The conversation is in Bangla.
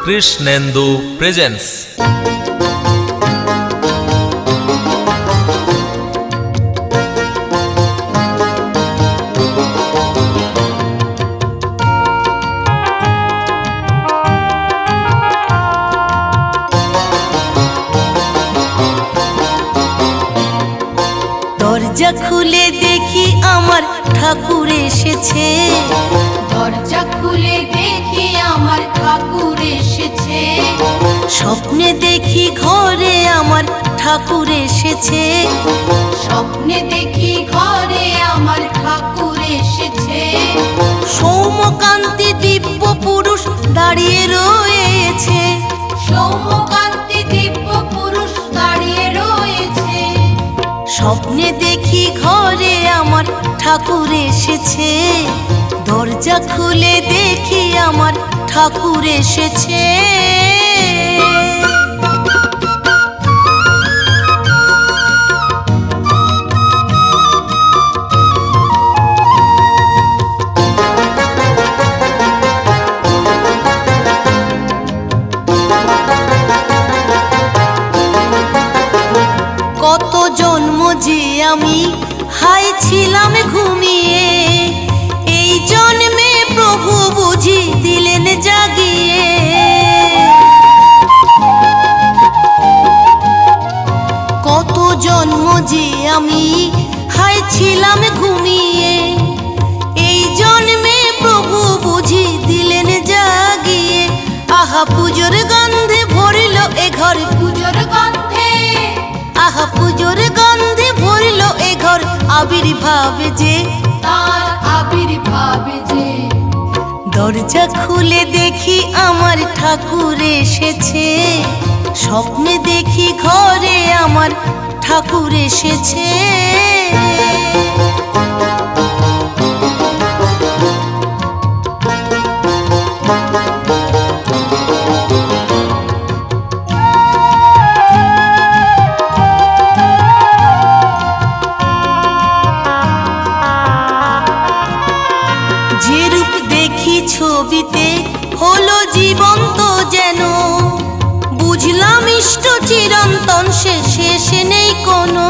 কৃষ্ণেন্দু প্রেজেন্স। দরজা খুলে দেখি আমার ঠাকুর এসেছে, দরজা খুলে দেখি আমার ঠাকুর এসেছে। স্বপ্নে দেখি ঘরে আমার ঠাকুর এসেছে, স্বপ্নে দেখি ঘরে আমার ঠাকুর এসেছে। সৌম্যকান্তি দিব্য পুরুষ দাঁড়িয়ে রয়েছে, সৌম্যকান্তি দিব্য পুরুষ দাঁড়িয়ে রয়েছে। স্বপ্নে দেখি ঘরে আমার ঠাকুর এসেছে, দরজা খুলে দেখি আমার ঠাকুর এসেছে। কত জন্ম যে আমি হাই ছিলাম ঘুমিয়ে, এই জন্মে প্রভু বুঝি দিলেন জাগিয়ে। কত জন্ম যে আমি হাই ছিলাম ঘুমিয়ে, এই জন্মে প্রভু বুঝি দিলেন জাগিয়ে। আহা পুজোর গন্ধে ভরিল এ ঘর, পুজোর গন্ধে, আহা পুজোর গন্ধে ভরিল এ ঘর, আবির্ভাব যে তার আবির্ভাব যে। দরজা খুলে দেখি আমার ঠাকুর এসেছে, স্বপ্নে দেখি ঘরে আমার ঠাকুর এসেছে। যে রূপ দেখি ছবিতে হলো জীবন্ত যেন, বুঝলাম ইষ্ট চিরন্তন সে শেষ নেই কোনো।